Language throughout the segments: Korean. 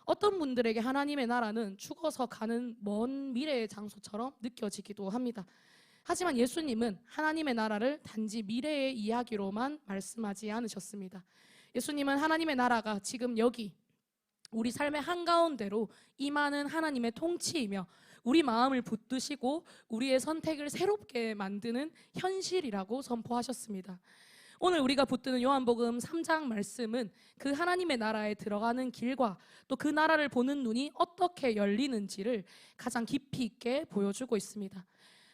어떤 분들에게 하나님의 나라는 죽어서 가는 먼 미래의 장소처럼 느껴지기도 합니다. 하지만 예수님은 하나님의 나라를 단지 미래의 이야기로만 말씀하지 않으셨습니다. 예수님은 하나님의 나라가 지금 여기 우리 삶의 한가운데로 임하는 하나님의 통치이며 우리 마음을 붙드시고 우리의 선택을 새롭게 만드는 현실이라고 선포하셨습니다. 오늘 우리가 붙드는 요한복음 3장 말씀은 그 하나님의 나라에 들어가는 길과 또 그 나라를 보는 눈이 어떻게 열리는지를 가장 깊이 있게 보여주고 있습니다.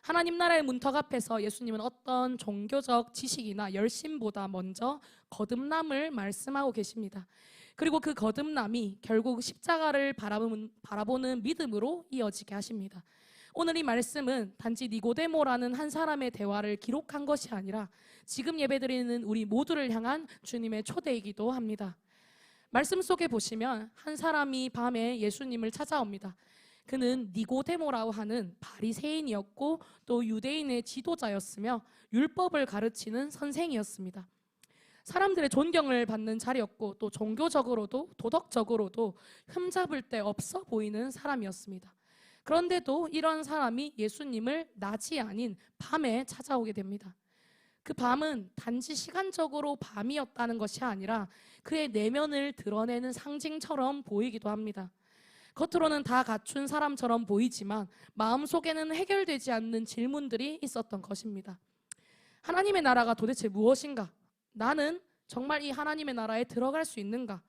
하나님 나라의 문턱 앞에서 예수님은 어떤 종교적 지식이나 열심보다 먼저 거듭남을 말씀하고 계십니다. 그리고 그 거듭남이 결국 십자가를 바라보는 믿음으로 이어지게 하십니다. 오늘 이 말씀은 단지 니고데모라는 한 사람의 대화를 기록한 것이 아니라 지금 예배드리는 우리 모두를 향한 주님의 초대이기도 합니다. 말씀 속에 보시면 한 사람이 밤에 예수님을 찾아옵니다. 그는 니고데모라고 하는 바리새인이었고 또 유대인의 지도자였으며 율법을 가르치는 선생이었습니다. 사람들의 존경을 받는 자리였고 또 종교적으로도 도덕적으로도 흠잡을 데 없어 보이는 사람이었습니다. 그런데도 이런 사람이 예수님을 낮이 아닌 밤에 찾아오게 됩니다. 그 밤은 단지 시간적으로 밤이었다는 것이 아니라 그의 내면을 드러내는 상징처럼 보이기도 합니다. 겉으로는 다 갖춘 사람처럼 보이지만 마음속에는 해결되지 않는 질문들이 있었던 것입니다. 하나님의 나라가 도대체 무엇인가? 나는 정말 이 하나님의 나라에 들어갈 수 있는가?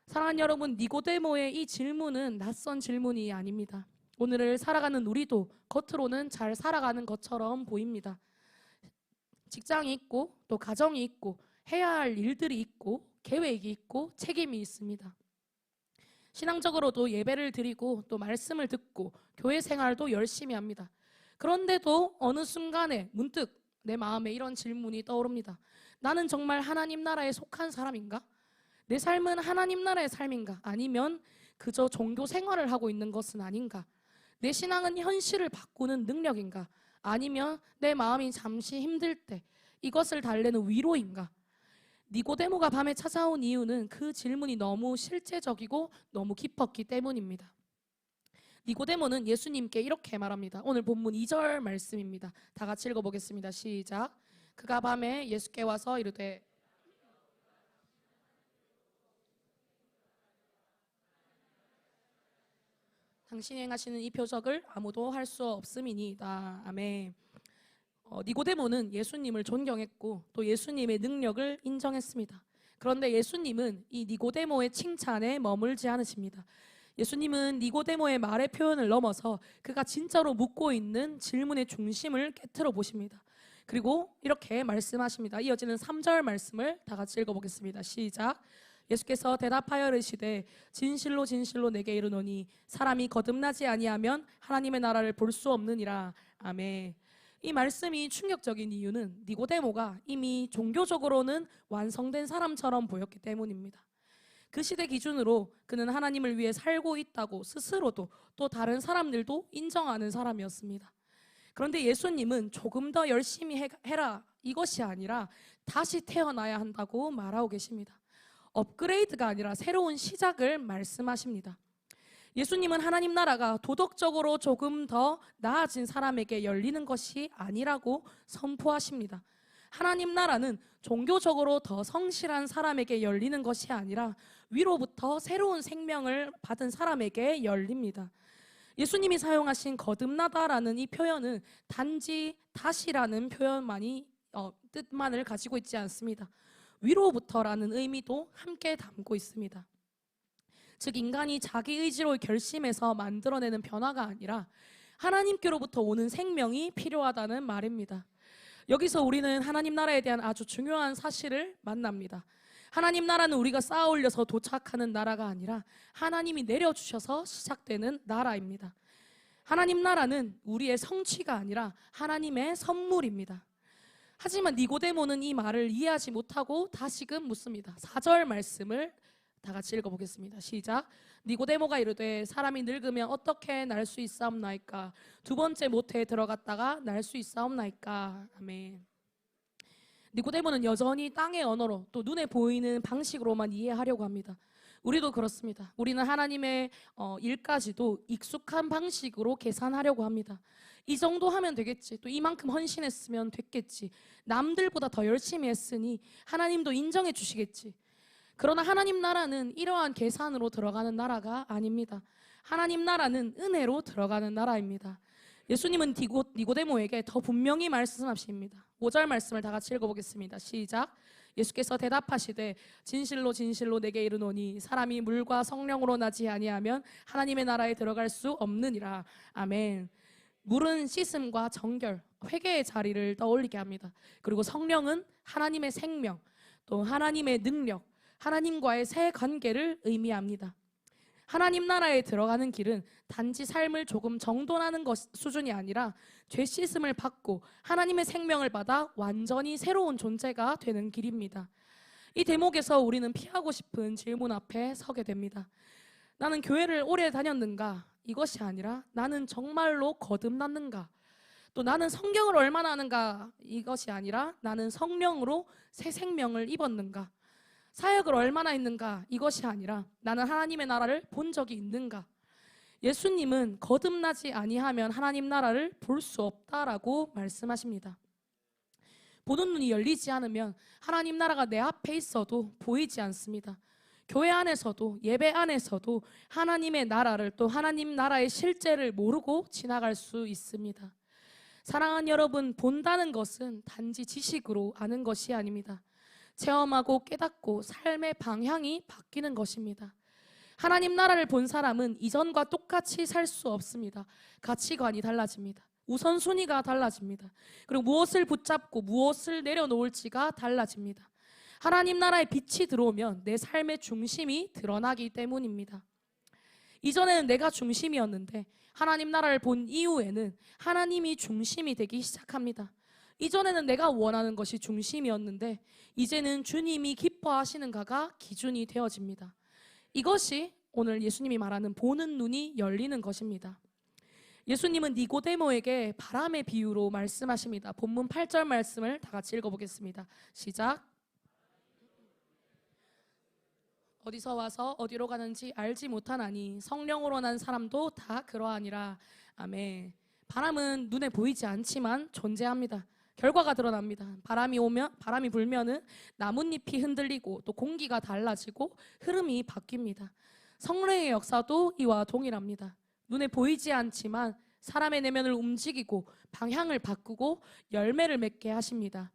사랑하는 여러분, 니고데모의 이 질문은 낯선 질문이 아닙니다. 오늘을 살아가는 우리도 겉으로는 잘 살아가는 것처럼 보입니다. 직장이 있고 또 가정이 있고 해야 할 일들이 있고 계획이 있고 책임이 있습니다. 신앙적으로도 예배를 드리고 또 말씀을 듣고 교회 생활도 열심히 합니다. 그런데도 어느 순간에 문득 내 마음에 이런 질문이 떠오릅니다. 나는 정말 하나님 나라에 속한 사람인가? 내 삶은 하나님 나라의 삶인가? 아니면 그저 종교 생활을 하고 있는 것은 아닌가? 내 신앙은 현실을 바꾸는 능력인가? 아니면 내 마음이 잠시 힘들 때 이것을 달래는 위로인가? 니고데모가 밤에 찾아온 이유는 그 질문이 너무 실제적이고 너무 깊었기 때문입니다. 니고데모는 예수님께 이렇게 말합니다. 오늘 본문 2절 말씀입니다. 다 같이 읽어보겠습니다. 시작. 그가 밤에 예수께 와서 이르되 당신이 행하시는 이 표적을 아무도 할 수 없음이니이다. 아멘. 니고데모는 예수님을 존경했고 또 예수님의 능력을 인정했습니다. 그런데 예수님은 이 니고데모의 칭찬에 머물지 않으십니다. 예수님은 니고데모의 말의 표현을 넘어서 그가 진짜로 묻고 있는 질문의 중심을 깨트려 보십니다. 그리고 이렇게 말씀하십니다. 이어지는 3절 말씀을 다 같이 읽어보겠습니다. 시작. 예수께서 대답하여 이르시되 진실로 진실로 내게 이르노니 사람이 거듭나지 아니하면 하나님의 나라를 볼 수 없느니라. 아멘. 이 말씀이 충격적인 이유는 니고데모가 이미 종교적으로는 완성된 사람처럼 보였기 때문입니다. 그 시대 기준으로 그는 하나님을 위해 살고 있다고 스스로도 또 다른 사람들도 인정하는 사람이었습니다. 그런데 예수님은 조금 더 열심히 해라 이것이 아니라 다시 태어나야 한다고 말하고 계십니다. 업그레이드가 아니라 새로운 시작을 말씀하십니다. 예수님은 하나님 나라가 도덕적으로 조금 더 나아진 사람에게 열리는 것이 아니라고 선포하십니다. 하나님 나라는 종교적으로 더 성실한 사람에게 열리는 것이 아니라 위로부터 새로운 생명을 받은 사람에게 열립니다. 예수님이 사용하신 거듭나다라는 이 표현은 단지 다시라는 뜻만을 가지고 있지 않습니다. 위로부터라는 의미도 함께 담고 있습니다. 즉 인간이 자기 의지로 결심해서 만들어내는 변화가 아니라 하나님께로부터 오는 생명이 필요하다는 말입니다. 여기서 우리는 하나님 나라에 대한 아주 중요한 사실을 만납니다. 하나님 나라는 우리가 쌓아 올려서 도착하는 나라가 아니라 하나님이 내려주셔서 시작되는 나라입니다. 하나님 나라는 우리의 성취가 아니라 하나님의 선물입니다. 하지만 니고데모는 이 말을 이해하지 못하고 다시금 묻습니다. 4절 말씀을 다 같이 읽어보겠습니다. 시작. 니고데모가 이르되 사람이 늙으면 어떻게 날 수 있사옵나이까? 두 번째 모태에 들어갔다가 날 수 있사옵나이까? 아멘. 니고데모는 여전히 땅의 언어로 또 눈에 보이는 방식으로만 이해하려고 합니다. 우리도 그렇습니다. 우리는 하나님의 일까지도 익숙한 방식으로 계산하려고 합니다. 이 정도 하면 되겠지. 또 이만큼 헌신했으면 됐겠지. 남들보다 더 열심히 했으니 하나님도 인정해 주시겠지. 그러나 하나님 나라는 이러한 계산으로 들어가는 나라가 아닙니다. 하나님 나라는 은혜로 들어가는 나라입니다. 예수님은 니고데모에게 더 분명히 말씀하십니다. 5절 말씀을 다 같이 읽어보겠습니다. 시작. 예수께서 대답하시되 진실로 진실로 내게 이르노니 사람이 물과 성령으로 나지 아니하면 하나님의 나라에 들어갈 수 없느니라. 아멘. 물은 씻음과 정결, 회개의 자리를 떠올리게 합니다. 그리고 성령은 하나님의 생명, 또 하나님의 능력, 하나님과의 새 관계를 의미합니다. 하나님 나라에 들어가는 길은 단지 삶을 조금 정돈하는 수준이 아니라 죄 씻음을 받고 하나님의 생명을 받아 완전히 새로운 존재가 되는 길입니다. 이 대목에서 우리는 피하고 싶은 질문 앞에 서게 됩니다. 나는 교회를 오래 다녔는가? 이것이 아니라 나는 정말로 거듭났는가? 또 나는 성경을 얼마나 아는가? 이것이 아니라 나는 성령으로 새 생명을 입었는가? 사역을 얼마나 했는가? 이것이 아니라 나는 하나님의 나라를 본 적이 있는가? 예수님은 거듭나지 아니하면 하나님 나라를 볼 수 없다라고 말씀하십니다. 보는 눈이 열리지 않으면 하나님 나라가 내 앞에 있어도 보이지 않습니다. 교회 안에서도 예배 안에서도 하나님의 나라를 또 하나님 나라의 실제를 모르고 지나갈 수 있습니다. 사랑하는 여러분, 본다는 것은 단지 지식으로 아는 것이 아닙니다. 체험하고 깨닫고 삶의 방향이 바뀌는 것입니다. 하나님 나라를 본 사람은 이전과 똑같이 살 수 없습니다. 가치관이 달라집니다. 우선순위가 달라집니다. 그리고 무엇을 붙잡고 무엇을 내려놓을지가 달라집니다. 하나님 나라의 빛이 들어오면 내 삶의 중심이 드러나기 때문입니다. 이전에는 내가 중심이었는데 하나님 나라를 본 이후에는 하나님이 중심이 되기 시작합니다. 이전에는 내가 원하는 것이 중심이었는데 이제는 주님이 기뻐하시는가가 기준이 되어집니다. 이것이 오늘 예수님이 말하는 보는 눈이 열리는 것입니다. 예수님은 니고데모에게 바람의 비유로 말씀하십니다. 본문 8절 말씀을 다 같이 읽어보겠습니다. 시작. 어디서 와서 어디로 가는지 알지 못하나니 성령으로 난 사람도 다 그러하니라. 아멘. 바람은 눈에 보이지 않지만 존재합니다. 결과가 드러납니다. 바람이 불면은 나뭇잎이 흔들리고 또 공기가 달라지고 흐름이 바뀝니다. 성령의 역사도 이와 동일합니다. 눈에 보이지 않지만 사람의 내면을 움직이고 방향을 바꾸고 열매를 맺게 하십니다.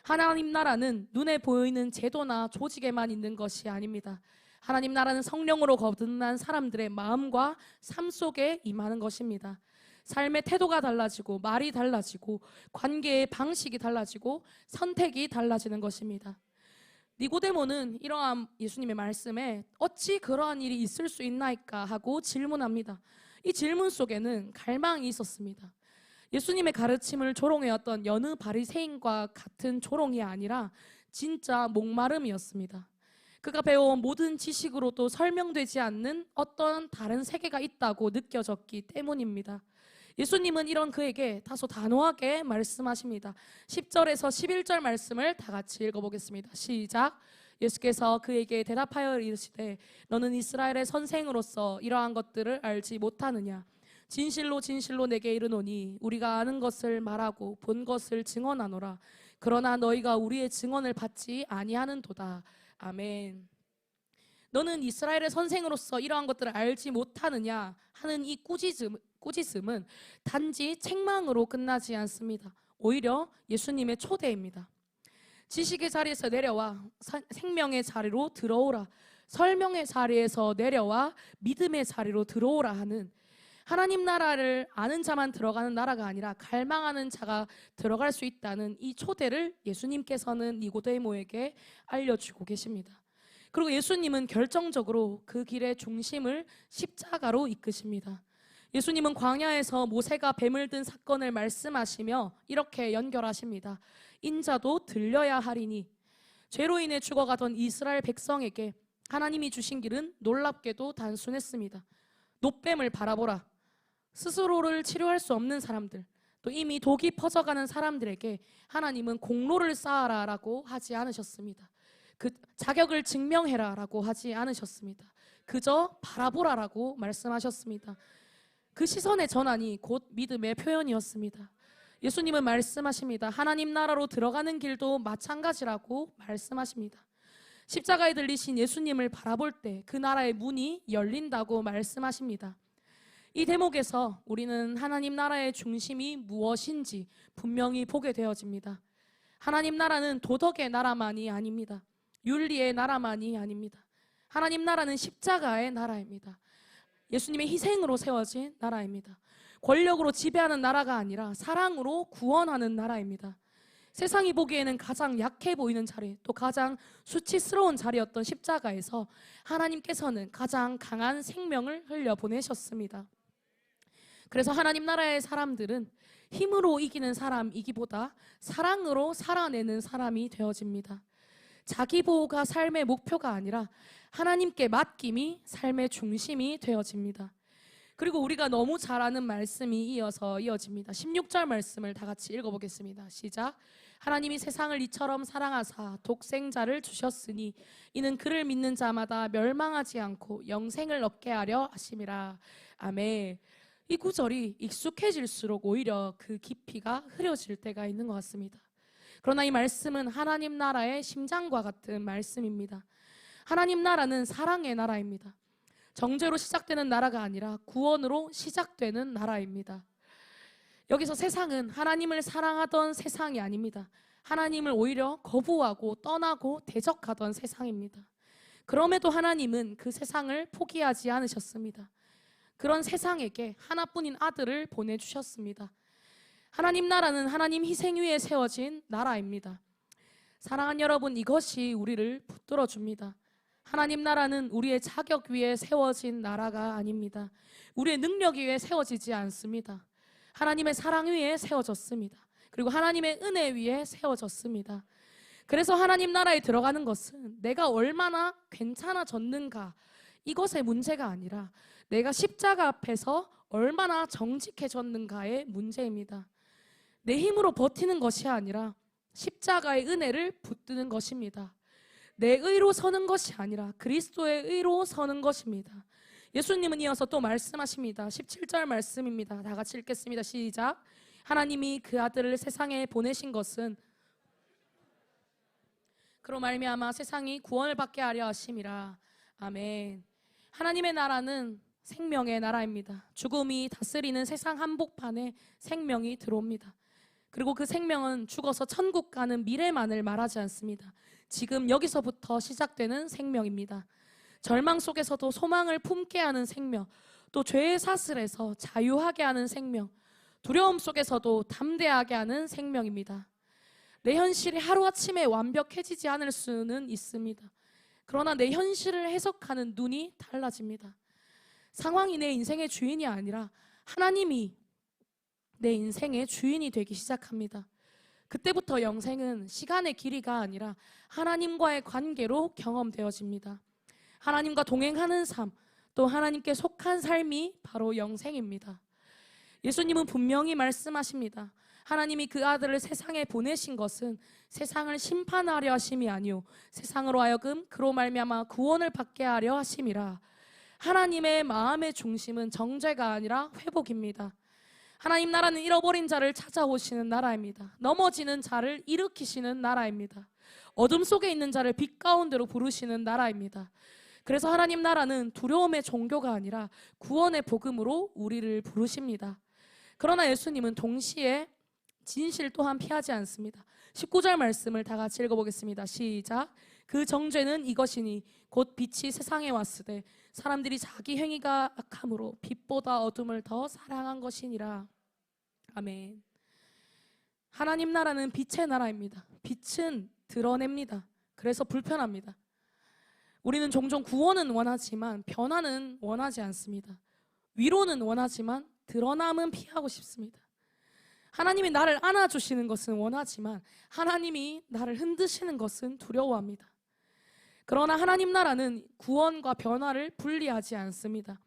하나님 나라는 눈에 보이는 제도나 조직에만 있는 것이 아닙니다. 하나님 나라는 성령으로 거듭난 사람들의 마음과 삶 속에 임하는 것입니다. 삶의 태도가 달라지고 말이 달라지고 관계의 방식이 달라지고 선택이 달라지는 것입니다. 니고데모는 이러한 예수님의 말씀에 어찌 그러한 일이 있을 수 있나이까 하고 질문합니다. 이 질문 속에는 갈망이 있었습니다. 예수님의 가르침을 조롱해왔던 여느 바리새인과 같은 조롱이 아니라 진짜 목마름이었습니다. 그가 배워온 모든 지식으로도 설명되지 않는 어떤 다른 세계가 있다고 느껴졌기 때문입니다. 예수님은 이런 그에게 다소 단호하게 말씀하십니다. 10절에서 11절 말씀을 다 같이 읽어보겠습니다. 시작. 예수께서 그에게 대답하여 이르시되 너는 이스라엘의 선생으로서 이러한 것들을 알지 못하느냐? 진실로 진실로 내게 이르노니 우리가 아는 것을 말하고 본 것을 증언하노라. 그러나 너희가 우리의 증언을 받지 아니하는도다. 아멘. 너는 이스라엘의 선생으로서 이러한 것들을 알지 못하느냐 하는 이 꾸짖음은 단지 책망으로 끝나지 않습니다. 오히려 예수님의 초대입니다. 지식의 자리에서 내려와 생명의 자리로 들어오라. 설명의 자리에서 내려와 믿음의 자리로 들어오라 하는, 하나님 나라를 아는 자만 들어가는 나라가 아니라 갈망하는 자가 들어갈 수 있다는 이 초대를 예수님께서는 니고데모에게 알려주고 계십니다. 그리고 예수님은 결정적으로 그 길의 중심을 십자가로 이끄십니다. 예수님은 광야에서 모세가 뱀을 든 사건을 말씀하시며 이렇게 연결하십니다. 인자도 들려야 하리니. 죄로 인해 죽어가던 이스라엘 백성에게 하나님이 주신 길은 놀랍게도 단순했습니다. 노뱀을 바라보라. 스스로를 치료할 수 없는 사람들, 또 이미 독이 퍼져가는 사람들에게 하나님은 공로를 쌓아라 라고 하지 않으셨습니다. 그 자격을 증명해라 라고 하지 않으셨습니다. 그저 바라보라 라고 말씀하셨습니다. 그 시선의 전환이 곧 믿음의 표현이었습니다. 예수님은 말씀하십니다. 하나님 나라로 들어가는 길도 마찬가지라고 말씀하십니다. 십자가에 들리신 예수님을 바라볼 때 그 나라의 문이 열린다고 말씀하십니다. 이 대목에서 우리는 하나님 나라의 중심이 무엇인지 분명히 보게 되어집니다. 하나님 나라는 도덕의 나라만이 아닙니다. 윤리의 나라만이 아닙니다. 하나님 나라는 십자가의 나라입니다. 예수님의 희생으로 세워진 나라입니다. 권력으로 지배하는 나라가 아니라 사랑으로 구원하는 나라입니다. 세상이 보기에는 가장 약해 보이는 자리, 또 가장 수치스러운 자리였던 십자가에서 하나님께서는 가장 강한 생명을 흘려보내셨습니다. 그래서 하나님 나라의 사람들은 힘으로 이기는 사람이기보다 사랑으로 살아내는 사람이 되어집니다. 자기 보호가 삶의 목표가 아니라 하나님께 맡김이 삶의 중심이 되어집니다. 그리고 우리가 너무 잘 아는 말씀이 이어집니다. 16절 말씀을 다 같이 읽어보겠습니다. 시작. 하나님이 세상을 이처럼 사랑하사 독생자를 주셨으니 이는 그를 믿는 자마다 멸망하지 않고 영생을 얻게 하려 하심이라. 아멘. 이 구절이 익숙해질수록 오히려 그 깊이가 흐려질 때가 있는 것 같습니다. 그러나 이 말씀은 하나님 나라의 심장과 같은 말씀입니다. 하나님 나라는 사랑의 나라입니다. 정죄로 시작되는 나라가 아니라 구원으로 시작되는 나라입니다. 여기서 세상은 하나님을 사랑하던 세상이 아닙니다. 하나님을 오히려 거부하고 떠나고 대적하던 세상입니다. 그럼에도 하나님은 그 세상을 포기하지 않으셨습니다. 그런 세상에게 하나뿐인 아들을 보내주셨습니다. 하나님 나라는 하나님 희생 위에 세워진 나라입니다. 사랑하는 여러분, 이것이 우리를 붙들어 줍니다. 하나님 나라는 우리의 자격 위에 세워진 나라가 아닙니다. 우리의 능력 위에 세워지지 않습니다. 하나님의 사랑 위에 세워졌습니다. 그리고 하나님의 은혜 위에 세워졌습니다. 그래서 하나님 나라에 들어가는 것은 내가 얼마나 괜찮아졌는가, 이것의 문제가 아니라 내가 십자가 앞에서 얼마나 정직해졌는가의 문제입니다. 내 힘으로 버티는 것이 아니라 십자가의 은혜를 붙드는 것입니다. 내 의로 서는 것이 아니라 그리스도의 의로 서는 것입니다. 예수님은 이어서 또 말씀하십니다. 17절 말씀입니다. 다 같이 읽겠습니다. 시작. 하나님이 그 아들을 세상에 보내신 것은 그로 말미암아 세상이 구원을 받게 하려 하심이라. 아멘. 하나님의 나라는 생명의 나라입니다. 죽음이 다스리는 세상 한복판에 생명이 들어옵니다. 그리고 그 생명은 죽어서 천국 가는 미래만을 말하지 않습니다. 지금 여기서부터 시작되는 생명입니다. 절망 속에서도 소망을 품게 하는 생명, 또 죄의 사슬에서 자유하게 하는 생명, 두려움 속에서도 담대하게 하는 생명입니다. 내 현실이 하루아침에 완벽해지지 않을 수는 있습니다. 그러나 내 현실을 해석하는 눈이 달라집니다. 상황이 내 인생의 주인이 아니라 하나님이 내 인생의 주인이 되기 시작합니다. 그때부터 영생은 시간의 길이가 아니라 하나님과의 관계로 경험되어집니다. 하나님과 동행하는 삶, 또 하나님께 속한 삶이 바로 영생입니다. 예수님은 분명히 말씀하십니다. 하나님이 그 아들을 세상에 보내신 것은 세상을 심판하려 하심이 아니요 세상으로 하여금 그로 말미암아 구원을 받게 하려 하심이라. 하나님의 마음의 중심은 정죄가 아니라 회복입니다. 하나님 나라는 잃어버린 자를 찾아오시는 나라입니다. 넘어지는 자를 일으키시는 나라입니다. 어둠 속에 있는 자를 빛 가운데로 부르시는 나라입니다. 그래서 하나님 나라는 두려움의 종교가 아니라 구원의 복음으로 우리를 부르십니다. 그러나 예수님은 동시에 진실 또한 피하지 않습니다. 19절 말씀을 다 같이 읽어보겠습니다. 시작. 그 정죄는 이것이니 곧 빛이 세상에 왔으되 사람들이 자기 행위가 악함으로 빛보다 어둠을 더 사랑한 것이니라. 아멘. 하나님 나라는 빛의 나라입니다. 빛은 드러냅니다. 그래서 불편합니다. 우리는 종종 구원은 원하지만 변화는 원하지 않습니다. 위로는 원하지만 드러남은 피하고 싶습니다. 하나님이 나를 안아주시는 것은 원하지만 하나님이 나를 흔드시는 것은 두려워합니다. 그러나 하나님 나라는 구원과 변화를 분리하지 않습니다.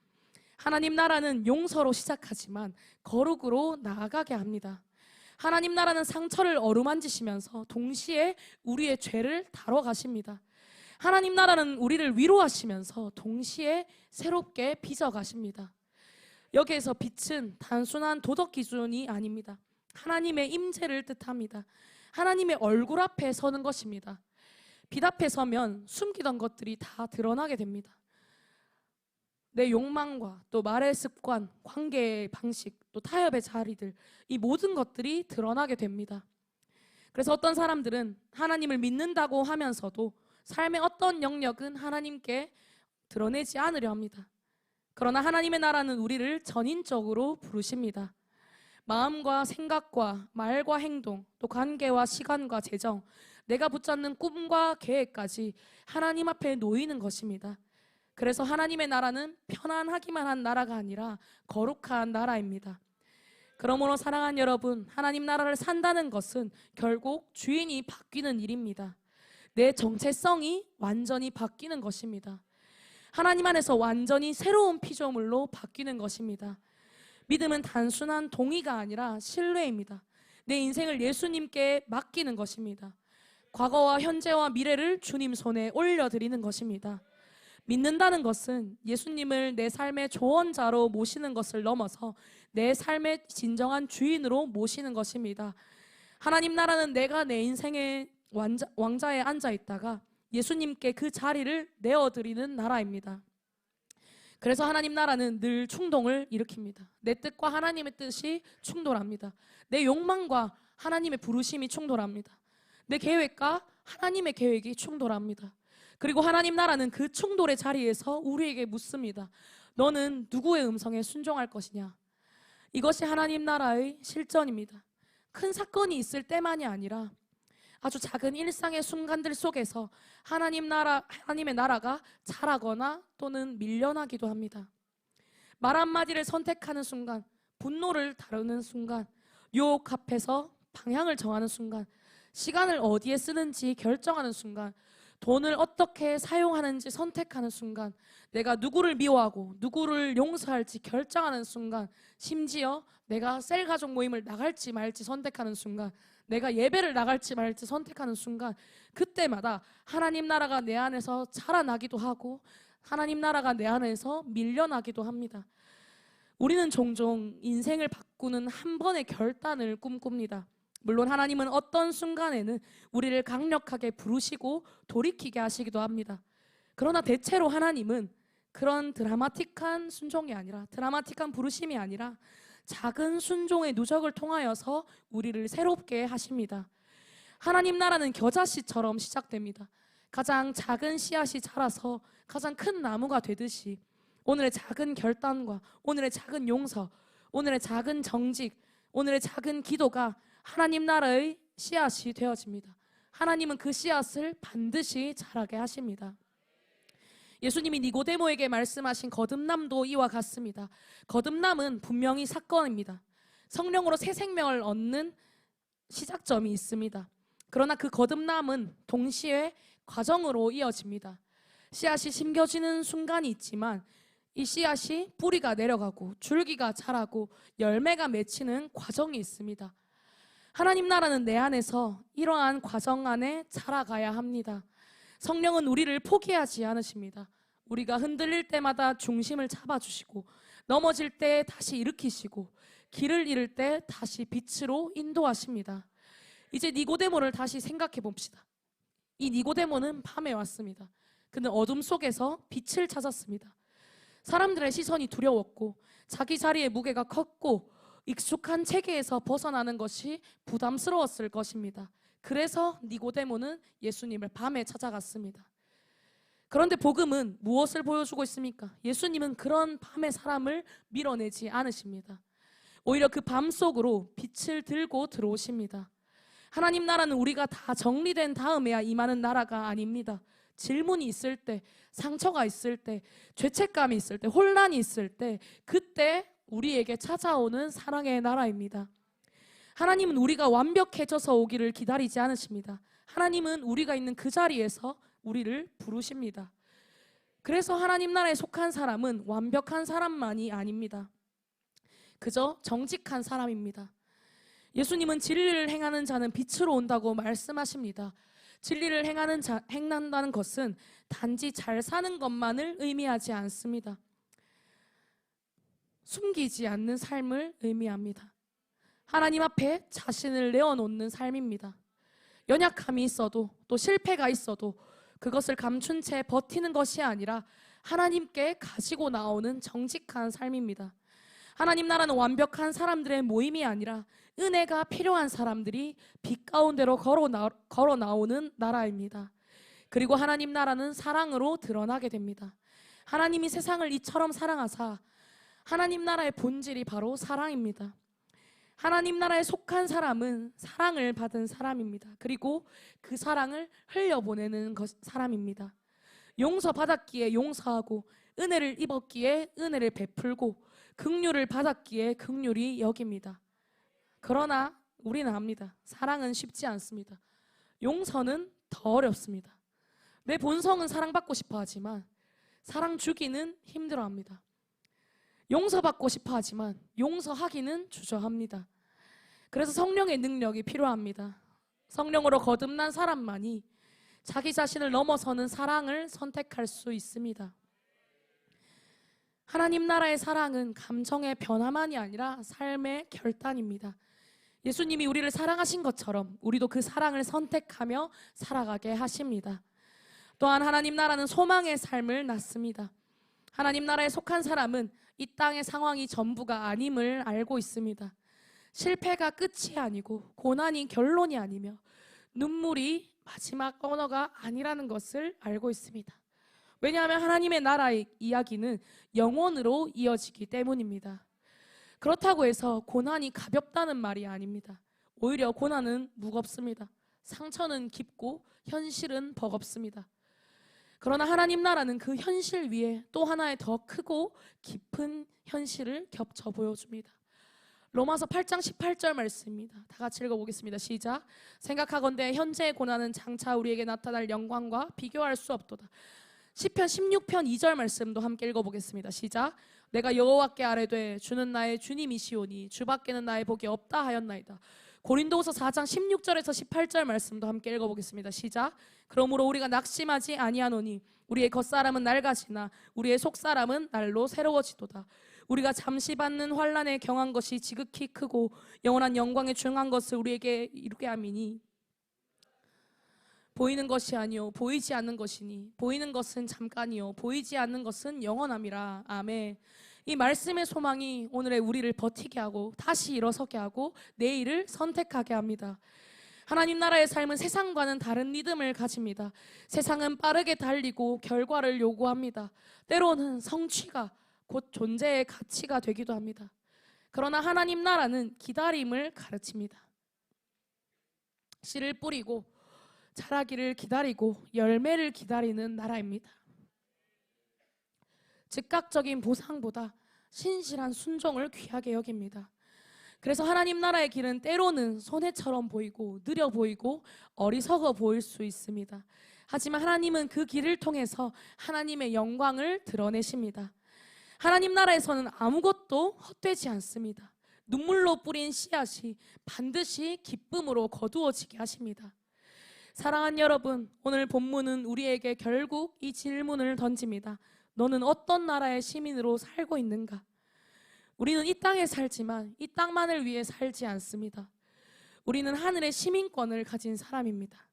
하나님 나라는 용서로 시작하지만 거룩으로 나아가게 합니다. 하나님 나라는 상처를 어루만지시면서 동시에 우리의 죄를 다뤄가십니다. 하나님 나라는 우리를 위로하시면서 동시에 새롭게 빚어가십니다. 여기에서 빛은 단순한 도덕 기준이 아닙니다. 하나님의 임재를 뜻합니다. 하나님의 얼굴 앞에 서는 것입니다. 빛 앞에 서면 숨기던 것들이 다 드러나게 됩니다. 내 욕망과 또 말의 습관, 관계의 방식, 또 타협의 자리들, 이 모든 것들이 드러나게 됩니다. 그래서 어떤 사람들은 하나님을 믿는다고 하면서도 삶의 어떤 영역은 하나님께 드러내지 않으려 합니다. 그러나 하나님의 나라는 우리를 전인적으로 부르십니다. 마음과 생각과 말과 행동, 또 관계와 시간과 재정, 내가 붙잡는 꿈과 계획까지 하나님 앞에 놓이는 것입니다. 그래서 하나님의 나라는 편안하기만 한 나라가 아니라 거룩한 나라입니다. 그러므로 사랑하는 여러분, 하나님 나라를 산다는 것은 결국 주인이 바뀌는 일입니다. 내 정체성이 완전히 바뀌는 것입니다. 하나님 안에서 완전히 새로운 피조물로 바뀌는 것입니다. 믿음은 단순한 동의가 아니라 신뢰입니다. 내 인생을 예수님께 맡기는 것입니다. 과거와 현재와 미래를 주님 손에 올려드리는 것입니다. 믿는다는 것은 예수님을 내 삶의 조언자로 모시는 것을 넘어서 내 삶의 진정한 주인으로 모시는 것입니다. 하나님 나라는 내가 내 인생의 왕자에 앉아 있다가 예수님께 그 자리를 내어드리는 나라입니다. 그래서 하나님 나라는 늘 충동을 일으킵니다. 내 뜻과 하나님의 뜻이 충돌합니다. 내 욕망과 하나님의 부르심이 충돌합니다. 내 계획과 하나님의 계획이 충돌합니다. 그리고 하나님 나라는 그 충돌의 자리에서 우리에게 묻습니다. 너는 누구의 음성에 순종할 것이냐? 이것이 하나님 나라의 실전입니다. 큰 사건이 있을 때만이 아니라 아주 작은 일상의 순간들 속에서 하나님의 나라가 자라거나 또는 밀려나기도 합니다. 말 한마디를 선택하는 순간, 분노를 다루는 순간, 유혹 앞에서 방향을 정하는 순간, 시간을 어디에 쓰는지 결정하는 순간, 돈을 어떻게 사용하는지 선택하는 순간, 내가 누구를 미워하고 누구를 용서할지 결정하는 순간, 심지어 내가 셀 가족 모임을 나갈지 말지 선택하는 순간, 내가 예배를 나갈지 말지 선택하는 순간, 그때마다 하나님 나라가 내 안에서 자라나기도 하고 하나님 나라가 내 안에서 밀려나기도 합니다. 우리는 종종 인생을 바꾸는 한 번의 결단을 꿈꿉니다. 물론 하나님은 어떤 순간에는 우리를 강력하게 부르시고 돌이키게 하시기도 합니다. 그러나 대체로 하나님은 그런 드라마틱한 순종이 아니라, 드라마틱한 부르심이 아니라 작은 순종의 누적을 통하여서 우리를 새롭게 하십니다. 하나님 나라는 겨자씨처럼 시작됩니다. 가장 작은 씨앗이 자라서 가장 큰 나무가 되듯이 오늘의 작은 결단과 오늘의 작은 용서, 오늘의 작은 정직, 오늘의 작은 기도가 하나님 나라의 씨앗이 되어집니다. 하나님은 그 씨앗을 반드시 자라게 하십니다. 예수님이 니고데모에게 말씀하신 거듭남도 이와 같습니다. 거듭남은 분명히 사건입니다. 성령으로 새 생명을 얻는 시작점이 있습니다. 그러나 그 거듭남은 동시에 과정으로 이어집니다. 씨앗이 심겨지는 순간이 있지만 이 씨앗이 뿌리가 내려가고 줄기가 자라고 열매가 맺히는 과정이 있습니다. 하나님 나라는 내 안에서 이러한 과정 안에 자라가야 합니다. 성령은 우리를 포기하지 않으십니다. 우리가 흔들릴 때마다 중심을 잡아주시고, 넘어질 때 다시 일으키시고, 길을 잃을 때 다시 빛으로 인도하십니다. 이제 니고데모를 다시 생각해 봅시다. 이 니고데모는 밤에 왔습니다. 그는 어둠 속에서 빛을 찾았습니다. 사람들의 시선이 두려웠고 자기 자리의 무게가 컸고 익숙한 체계에서 벗어나는 것이 부담스러웠을 것입니다. 그래서 니고데모는 예수님을 밤에 찾아갔습니다. 그런데 복음은 무엇을 보여주고 있습니까? 예수님은 그런 밤의 사람을 밀어내지 않으십니다. 오히려 그 밤 속으로 빛을 들고 들어오십니다. 하나님 나라는 우리가 다 정리된 다음에야 임하는 나라가 아닙니다. 질문이 있을 때, 상처가 있을 때, 죄책감이 있을 때, 혼란이 있을 때, 그때 우리에게 찾아오는 사랑의 나라입니다. 하나님은 우리가 완벽해져서 오기를 기다리지 않으십니다. 하나님은 우리가 있는 그 자리에서 우리를 부르십니다. 그래서 하나님 나라에 속한 사람은 완벽한 사람만이 아닙니다. 그저 정직한 사람입니다. 예수님은 진리를 행하는 자는 빛으로 온다고 말씀하십니다. 진리를 행한다는 것은 단지 잘 사는 것만을 의미하지 않습니다. 숨기지 않는 삶을 의미합니다. 하나님 앞에 자신을 내어놓는 삶입니다. 연약함이 있어도 또 실패가 있어도 그것을 감춘 채 버티는 것이 아니라 하나님께 가지고 나오는 정직한 삶입니다. 하나님 나라는 완벽한 사람들의 모임이 아니라 은혜가 필요한 사람들이 빛 가운데로 걸어 나오는 나라입니다. 그리고 하나님 나라는 사랑으로 드러나게 됩니다. 하나님이 세상을 이처럼 사랑하사 하나님 나라의 본질이 바로 사랑입니다. 하나님 나라에 속한 사람은 사랑을 받은 사람입니다. 그리고 그 사랑을 흘려보내는 사람입니다. 용서받았기에 용서하고 은혜를 입었기에 은혜를 베풀고 긍휼을 받았기에 긍휼히 여깁니다. 그러나 우리는 압니다. 사랑은 쉽지 않습니다. 용서는 더 어렵습니다. 내 본성은 사랑받고 싶어 하지만 사랑 주기는 힘들어합니다. 용서받고 싶어 하지만 용서하기는 주저합니다. 그래서 성령의 능력이 필요합니다. 성령으로 거듭난 사람만이 자기 자신을 넘어서는 사랑을 선택할 수 있습니다. 하나님 나라의 사랑은 감정의 변화만이 아니라 삶의 결단입니다. 예수님이 우리를 사랑하신 것처럼 우리도 그 사랑을 선택하며 살아가게 하십니다. 또한 하나님 나라는 소망의 삶을 낳습니다. 하나님 나라에 속한 사람은 이 땅의 상황이 전부가 아님을 알고 있습니다. 실패가 끝이 아니고 고난이 결론이 아니며 눈물이 마지막 언어가 아니라는 것을 알고 있습니다. 왜냐하면 하나님의 나라의 이야기는 영원으로 이어지기 때문입니다. 그렇다고 해서 고난이 가볍다는 말이 아닙니다. 오히려 고난은 무겁습니다. 상처는 깊고 현실은 버겁습니다. 그러나 하나님 나라는 그 현실 위에 또 하나의 더 크고 깊은 현실을 겹쳐 보여줍니다. 로마서 8장 18절 말씀입니다. 다 같이 읽어보겠습니다. 시작. 생각하건대 현재의 고난은 장차 우리에게 나타날 영광과 비교할 수 없도다. 시편 16편 2절 말씀도 함께 읽어보겠습니다. 시작. 내가 여호와께 아뢰되 주는 나의 주님이시오니 주밖에는 나의 복이 없다 하였나이다. 고린도후서 4장 16절에서 18절 말씀도 함께 읽어보겠습니다. 시작. 그러므로 우리가 낙심하지 아니하노니 우리의 겉사람은 낡아지나 우리의 속사람은 날로 새로워지도다. 우리가 잠시 받는 환난에 경한 것이 지극히 크고 영원한 영광에 중한 것을 우리에게 이루게 함이니 보이는 것이 아니요 보이지 않는 것이니 보이는 것은 잠깐이요 보이지 않는 것은 영원함이라. 아멘. 이 말씀의 소망이 오늘의 우리를 버티게 하고 다시 일어서게 하고 내일을 선택하게 합니다. 하나님 나라의 삶은 세상과는 다른 리듬을 가집니다. 세상은 빠르게 달리고 결과를 요구합니다. 때로는 성취가 곧 존재의 가치가 되기도 합니다. 그러나 하나님 나라는 기다림을 가르칩니다. 씨를 뿌리고 자라기를 기다리고 열매를 기다리는 나라입니다. 즉각적인 보상보다 신실한 순종을 귀하게 여깁니다. 그래서 하나님 나라의 길은 때로는 손해처럼 보이고 느려 보이고 어리석어 보일 수 있습니다. 하지만 하나님은 그 길을 통해서 하나님의 영광을 드러내십니다. 하나님 나라에서는 아무것도 헛되지 않습니다. 눈물로 뿌린 씨앗이 반드시 기쁨으로 거두어지게 하십니다. 사랑하는 여러분, 오늘 본문은 우리에게 결국 이 질문을 던집니다. 너는 어떤 나라의 시민으로 살고 있는가? 우리는 이 땅에 살지만 이 땅만을 위해 살지 않습니다. 우리는 하늘의 시민권을 가진 사람입니다.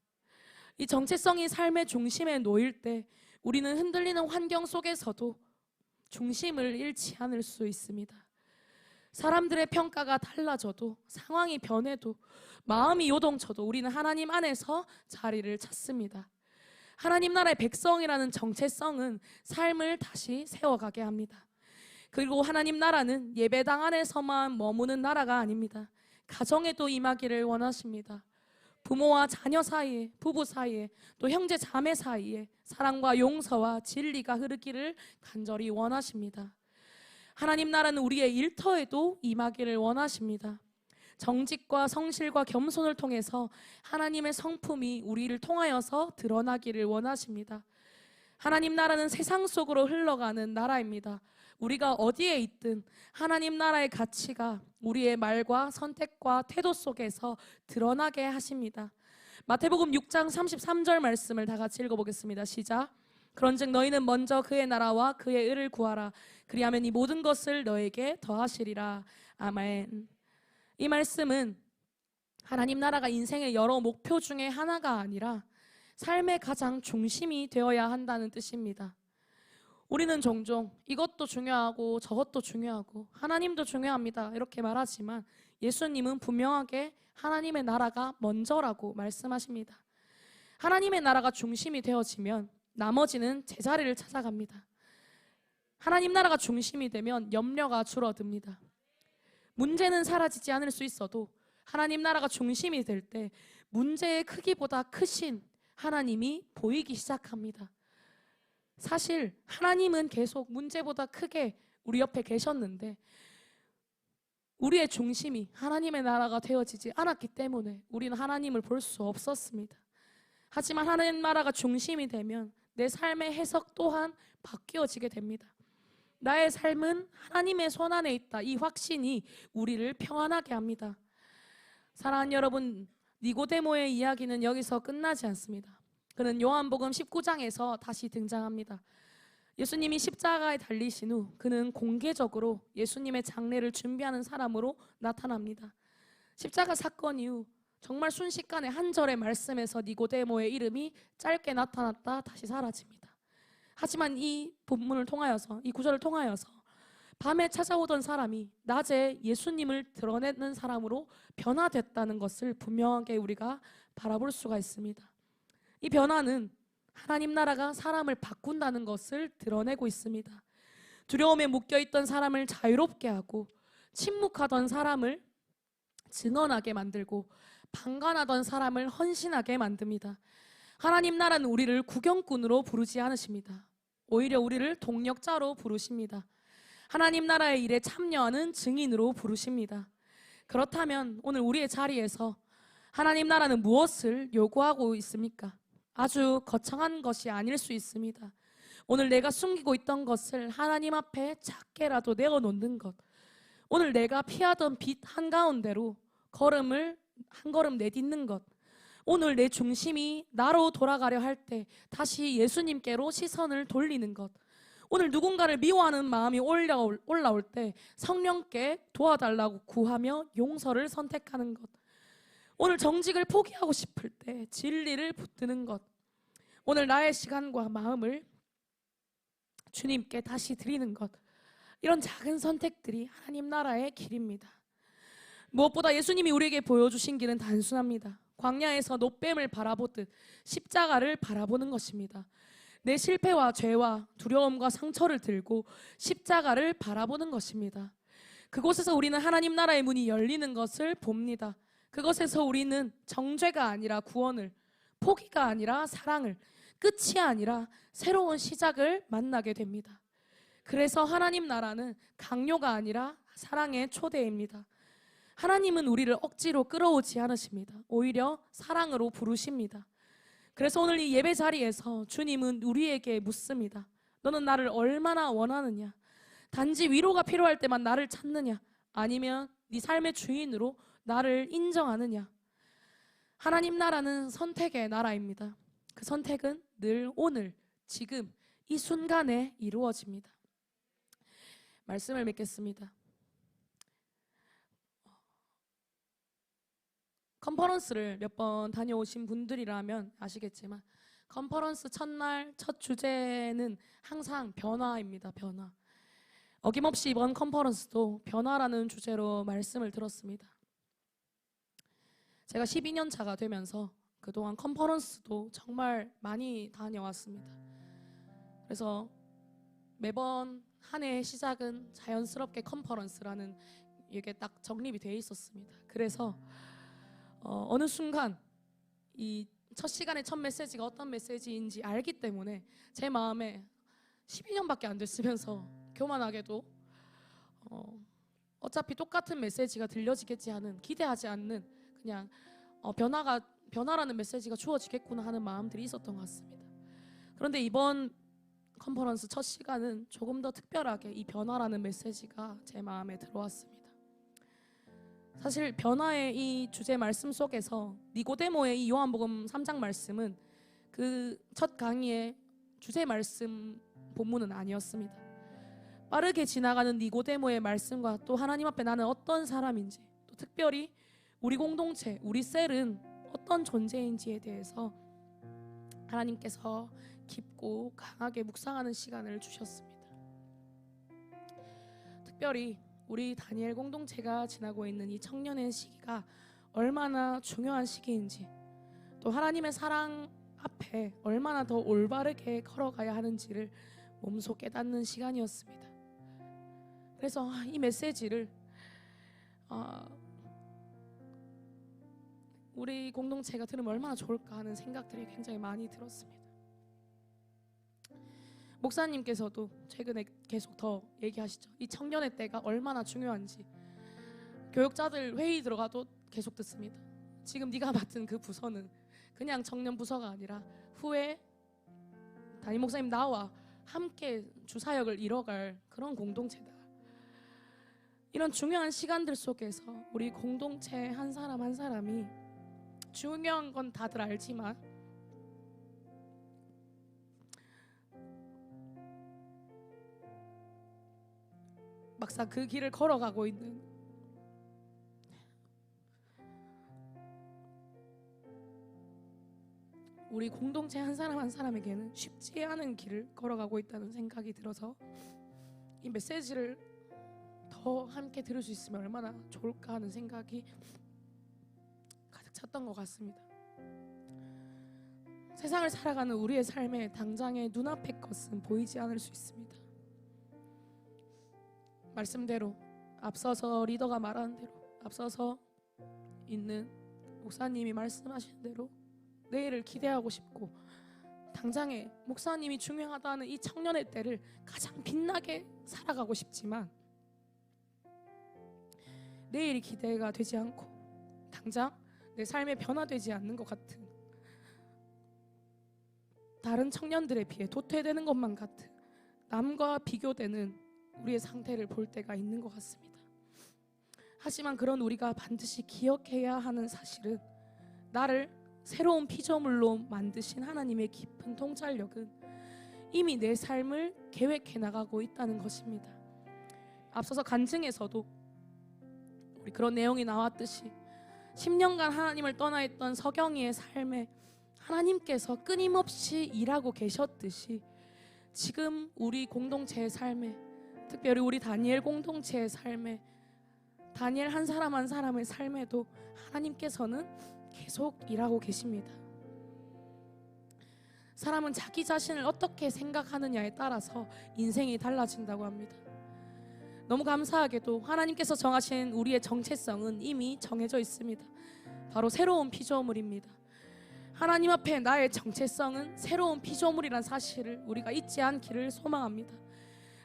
이 정체성이 삶의 중심에 놓일 때 우리는 흔들리는 환경 속에서도 중심을 잃지 않을 수 있습니다. 사람들의 평가가 달라져도 상황이 변해도 마음이 요동쳐도 우리는 하나님 안에서 자리를 찾습니다. 하나님 나라의 백성이라는 정체성은 삶을 다시 세워가게 합니다. 그리고 하나님 나라는 예배당 안에서만 머무는 나라가 아닙니다. 가정에도 임하기를 원하십니다. 부모와 자녀 사이에, 부부 사이에, 또 형제 자매 사이에 사랑과 용서와 진리가 흐르기를 간절히 원하십니다. 하나님 나라는 우리의 일터에도 임하기를 원하십니다. 정직과 성실과 겸손을 통해서 하나님의 성품이 우리를 통하여서 드러나기를 원하십니다. 하나님 나라는 세상 속으로 흘러가는 나라입니다. 우리가 어디에 있든 하나님 나라의 가치가 우리의 말과 선택과 태도 속에서 드러나게 하십니다. 마태복음 6장 33절 말씀을 다 같이 읽어보겠습니다. 시작. 그런즉 너희는 먼저 그의 나라와 그의 의를 구하라. 그리하면 이 모든 것을 너에게 더하시리라. 아멘. 이 말씀은 하나님 나라가 인생의 여러 목표 중에 하나가 아니라 삶의 가장 중심이 되어야 한다는 뜻입니다. 우리는 종종 이것도 중요하고 저것도 중요하고 하나님도 중요합니다 이렇게 말하지만 예수님은 분명하게 하나님의 나라가 먼저라고 말씀하십니다. 하나님의 나라가 중심이 되어지면 나머지는 제자리를 찾아갑니다. 하나님 나라가 중심이 되면 염려가 줄어듭니다. 문제는 사라지지 않을 수 있어도 하나님 나라가 중심이 될 때 문제의 크기보다 크신 하나님이 보이기 시작합니다. 사실 하나님은 계속 문제보다 크게 우리 옆에 계셨는데 우리의 중심이 하나님의 나라가 되어지지 않았기 때문에 우리는 하나님을 볼 수 없었습니다. 하지만 하나님 나라가 중심이 되면 내 삶의 해석 또한 바뀌어지게 됩니다. 나의 삶은 하나님의 손안에 있다. 이 확신이 우리를 평안하게 합니다. 사랑하는 여러분, 니고데모의 이야기는 여기서 끝나지 않습니다. 그는 요한복음 19장에서 다시 등장합니다. 예수님이 십자가에 달리신 후 그는 공개적으로 예수님의 장례를 준비하는 사람으로 나타납니다. 십자가 사건 이후 정말 순식간에 한 절의 말씀에서 니고데모의 이름이 짧게 나타났다 다시 사라집니다. 하지만 이 본문을 통하여서, 이 구절을 통하여서 밤에 찾아오던 사람이 낮에 예수님을 드러내는 사람으로 변화됐다는 것을 분명하게 우리가 바라볼 수가 있습니다. 이 변화는 하나님 나라가 사람을 바꾼다는 것을 드러내고 있습니다. 두려움에 묶여있던 사람을 자유롭게 하고 침묵하던 사람을 증언하게 만들고 방관하던 사람을 헌신하게 만듭니다. 하나님 나라는 우리를 구경꾼으로 부르지 않으십니다. 오히려 우리를 동력자로 부르십니다. 하나님 나라의 일에 참여하는 증인으로 부르십니다. 그렇다면 오늘 우리의 자리에서 하나님 나라는 무엇을 요구하고 있습니까? 아주 거창한 것이 아닐 수 있습니다. 오늘 내가 숨기고 있던 것을 하나님 앞에 작게라도 내어놓는 것, 오늘 내가 피하던 빛 한가운데로 걸음을 한 걸음 내딛는 것, 오늘 내 중심이 나로 돌아가려 할 때 다시 예수님께로 시선을 돌리는 것, 오늘 누군가를 미워하는 마음이 올라올 때 성령께 도와달라고 구하며 용서를 선택하는 것, 오늘 정직을 포기하고 싶을 때 진리를 붙드는 것, 오늘 나의 시간과 마음을 주님께 다시 드리는 것, 이런 작은 선택들이 하나님 나라의 길입니다. 무엇보다 예수님이 우리에게 보여주신 길은 단순합니다. 광야에서 노뱀을 바라보듯 십자가를 바라보는 것입니다. 내 실패와 죄와 두려움과 상처를 들고 십자가를 바라보는 것입니다. 그곳에서 우리는 하나님 나라의 문이 열리는 것을 봅니다. 그것에서 우리는 정죄가 아니라 구원을, 포기가 아니라 사랑을, 끝이 아니라 새로운 시작을 만나게 됩니다. 그래서 하나님 나라는 강요가 아니라 사랑의 초대입니다. 하나님은 우리를 억지로 끌어오지 않으십니다. 오히려 사랑으로 부르십니다. 그래서 오늘 이 예배 자리에서 주님은 우리에게 묻습니다. 너는 나를 얼마나 원하느냐? 단지 위로가 필요할 때만 나를 찾느냐? 아니면 네 삶의 주인으로 나를 인정하느냐? 하나님 나라는 선택의 나라입니다. 그 선택은 늘 오늘, 지금, 이 순간에 이루어집니다. 말씀을 맺겠습니다. 컨퍼런스를 몇 번 다녀오신 분들이라면 아시겠지만 컨퍼런스 첫날 첫 주제는 항상 변화입니다. 변화. 어김없이 이번 컨퍼런스도 변화라는 주제로 말씀을 들었습니다. 제가 12년 차가 되면서 그동안 컨퍼런스도 정말 많이 다녀왔습니다. 그래서 매번 한 해의 시작은 자연스럽게 컨퍼런스라는 이게 딱 정립이 되어 있었습니다. 그래서 어느 순간 이 첫 시간의 첫 메시지가 어떤 메시지인지 알기 때문에 제 마음에 12년밖에 안 됐으면서 교만하게도 어차피 똑같은 메시지가 들려지겠지 하는, 기대하지 않는, 그냥 변화라는 메시지가 주어지겠구나 하는 마음들이 있었던 것 같습니다. 그런데 이번 컨퍼런스 첫 시간은 조금 더 특별하게 이 변화라는 메시지가 제 마음에 들어왔습니다. 사실 변화의 이 주제 말씀 속에서 니고데모의 이 요한복음 3장 말씀은 그 첫 강의의 주제 말씀 본문은 아니었습니다. 빠르게 지나가는 니고데모의 말씀과 또 하나님 앞에 나는 어떤 사람인지, 또 특별히 우리 공동체, 우리 셀은 어떤 존재인지에 대해서 하나님께서 깊고 강하게 묵상하는 시간을 주셨습니다. 특별히 우리 다니엘 공동체가 지나고 있는 이 청년의 시기가 얼마나 중요한 시기인지, 또 하나님의 사랑 앞에 얼마나 더 올바르게 걸어가야 하는지를 몸소 깨닫는 시간이었습니다. 그래서 이 메시지를 우리 공동체가 들으면 얼마나 좋을까 하는 생각들이 굉장히 많이 들었습니다. 목사님께서도 최근에 계속 더 얘기하시죠. 이 청년의 때가 얼마나 중요한지. 교육자들 회의 들어가도 계속 듣습니다. 지금 네가 맡은 그 부서는 그냥 청년 부서가 아니라 후에 담임 목사님 나와 함께 주사역을 이뤄갈 그런 공동체다. 이런 중요한 시간들 속에서 우리 공동체 한 사람 한 사람이, 중요한 건 다들 알지만 막상 그 길을 걸어가고 있는 우리 공동체 한 사람 한 사람에게는 쉽지 않은 길을 걸어가고 있다는 생각이 들어서 이 메시지를 더 함께 들을 수 있으면 얼마나 좋을까 하는 생각이 가득 찼던 것 같습니다. 세상을 살아가는 우리의 삶에 당장의 눈앞의 것은 보이지 않을 수 있습니다. 말씀대로, 앞서서 리더가 말하는 대로, 앞서서 있는 목사님이 말씀하신 대로 내일을 기대하고 싶고, 당장에 목사님이 중요하다는 이 청년의 때를 가장 빛나게 살아가고 싶지만 내일이 기대가 되지 않고 당장 내 삶에 변화되지 않는 것 같은, 다른 청년들에 비해 도태되는 것만 같은, 남과 비교되는 우리의 상태를 볼 때가 있는 것 같습니다. 하지만 그런 우리가 반드시 기억해야 하는 사실은, 나를 새로운 피조물로 만드신 하나님의 깊은 통찰력은 이미 내 삶을 계획해 나가고 있다는 것입니다. 앞서서 간증에서도 우리 그런 내용이 나왔듯이 10년간 하나님을 떠나 있던 서경이의 삶에 하나님께서 끊임없이 일하고 계셨듯이, 지금 우리 공동체의 삶에, 특별히 우리 다니엘 공동체의 삶에, 다니엘 한 사람 한 사람의 삶에도 하나님께서는 계속 일하고 계십니다. 사람은 자기 자신을 어떻게 생각하느냐에 따라서 인생이 달라진다고 합니다. 너무 감사하게도 하나님께서 정하신 우리의 정체성은 이미 정해져 있습니다. 바로 새로운 피조물입니다. 하나님 앞에 나의 정체성은 새로운 피조물이란 사실을 우리가 잊지 않기를 소망합니다.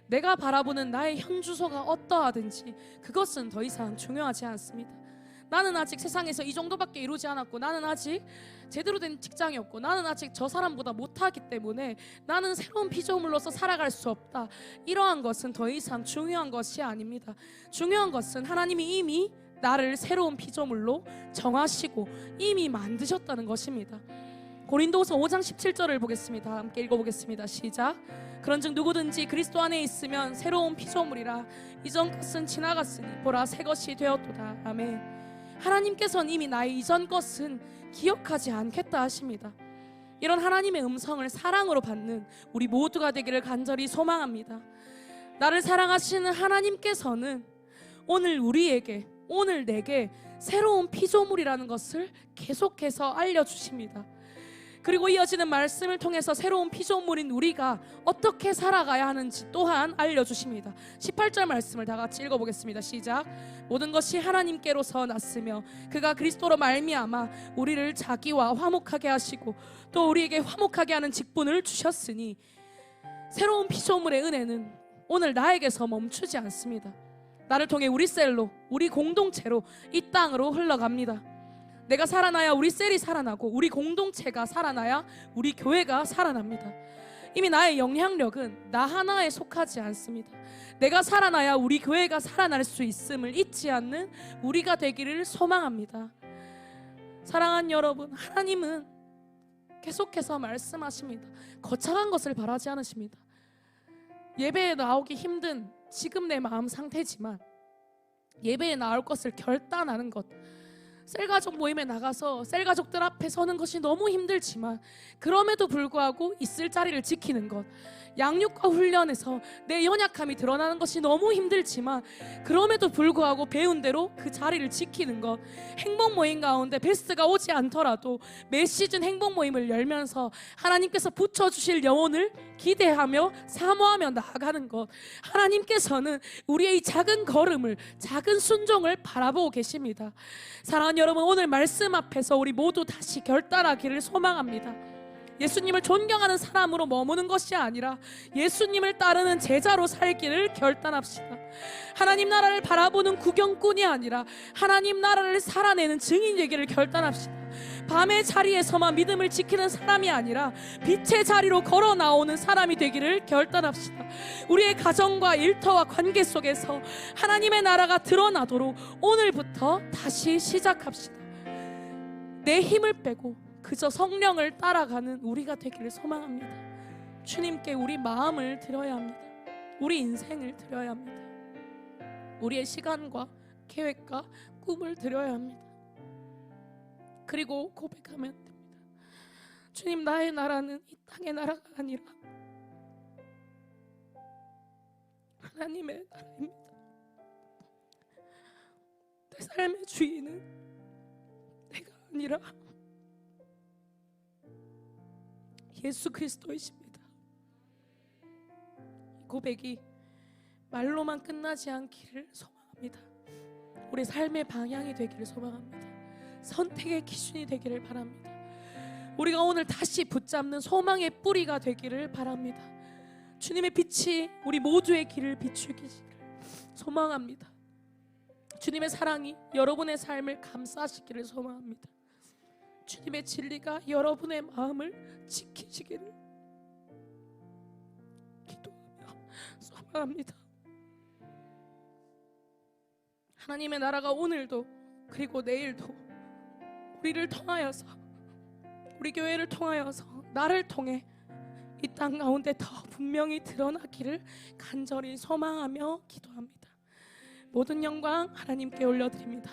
내가 바라보는 나의 현 주소가 어떠하든지 그것은 더 이상 중요하지 않습니다. 나는 아직 세상에서 이 정도밖에 이루지 않았고, 나는 아직 제대로 된 직장이 없고, 나는 아직 저 사람보다 못하기 때문에 나는 새로운 피조물로서 살아갈 수 없다. 이러한 것은 더 이상 중요한 것이 아닙니다. 중요한 것은 하나님이 이미 나를 새로운 피조물로 정하시고 이미 만드셨다는 것입니다. 고린도후서 5장 17절을 보겠습니다. 함께 읽어보겠습니다. 시작. 그런즉 누구든지 그리스도 안에 있으면 새로운 피조물이라, 이전 것은 지나갔으니 보라 새 것이 되었도다. 아멘. 하나님께서는 이미 나의 이전 것은 기억하지 않겠다 하십니다. 이런 하나님의 음성을 사랑으로 받는 우리 모두가 되기를 간절히 소망합니다. 나를 사랑하시는 하나님께서는 오늘 우리에게, 오늘 내게 새로운 피조물이라는 것을 계속해서 알려주십니다. 그리고 이어지는 말씀을 통해서 새로운 피조물인 우리가 어떻게 살아가야 하는지 또한 알려주십니다. 18절 말씀을 다 같이 읽어보겠습니다. 시작. 모든 것이 하나님께로서 났으며 그가 그리스도로 말미암아 우리를 자기와 화목하게 하시고 또 우리에게 화목하게 하는 직분을 주셨으니, 새로운 피조물의 은혜는 오늘 나에게서 멈추지 않습니다. 나를 통해 우리 셀로, 우리 공동체로 이 땅으로 흘러갑니다. 내가 살아나야 우리 셀이 살아나고 우리 공동체가 살아나야 우리 교회가 살아납니다. 이미 나의 영향력은 나 하나에 속하지 않습니다. 내가 살아나야 우리 교회가 살아날 수 있음을 잊지 않는 우리가 되기를 소망합니다. 사랑하는 여러분, 하나님은 계속해서 말씀하십니다. 거창한 것을 바라지 않으십니다. 예배에 나오기 힘든 지금 내 마음 상태지만 예배에 나올 것을 결단하는 것, 셀가족 모임에 나가서 셀가족들 앞에 서는 것이 너무 힘들지만 그럼에도 불구하고 있을 자리를 지키는 것, 양육과 훈련에서 내 연약함이 드러나는 것이 너무 힘들지만 그럼에도 불구하고 배운 대로 그 자리를 지키는 것, 행복 모임 가운데 베스트가 오지 않더라도 매 시즌 행복 모임을 열면서 하나님께서 붙여주실 영혼을 기대하며 사모하며 나아가는 것, 하나님께서는 우리의 이 작은 걸음을, 작은 순종을 바라보고 계십니다. 사랑하는 여러분, 오늘 말씀 앞에서 우리 모두 다시 결단하기를 소망합니다. 예수님을 존경하는 사람으로 머무는 것이 아니라 예수님을 따르는 제자로 살기를 결단합시다. 하나님 나라를 바라보는 구경꾼이 아니라 하나님 나라를 살아내는 증인 되기를 결단합시다. 밤의 자리에서만 믿음을 지키는 사람이 아니라 빛의 자리로 걸어 나오는 사람이 되기를 결단합시다. 우리의 가정과 일터와 관계 속에서 하나님의 나라가 드러나도록 오늘부터 다시 시작합시다. 내 힘을 빼고 그저 성령을 따라가는 우리가 되기를 소망합니다. 주님께 우리 마음을 드려야 합니다. 우리 인생을 드려야 합니다. 우리의 시간과 계획과 꿈을 드려야 합니다. 그리고 고백하면 됩니다. 주님, 나의 나라는 이 땅의 나라가 아니라 하나님의 나라입니다. 내 삶의 주인은 내가 아니라 예수 그리스도이십니다. 이 고백이 말로만 끝나지 않기를 소망합니다. 우리 삶의 방향이 되기를 소망합니다. 선택의 기준이 되기를 바랍니다. 우리가 오늘 다시 붙잡는 소망의 뿌리가 되기를 바랍니다. 주님의 빛이 우리 모두의 길을 비추기를 소망합니다. 주님의 사랑이 여러분의 삶을 감싸시기를 소망합니다. 주님의 진리가 여러분의 마음을 지키시기를 기도하며 소망합니다. 하나님의 나라가 오늘도 그리고 내일도 우리를 통하여서, 우리 교회를 통하여서, 나를 통해 이 땅 가운데 더 분명히 드러나기를 간절히 소망하며 기도합니다. 모든 영광 하나님께 올려드립니다.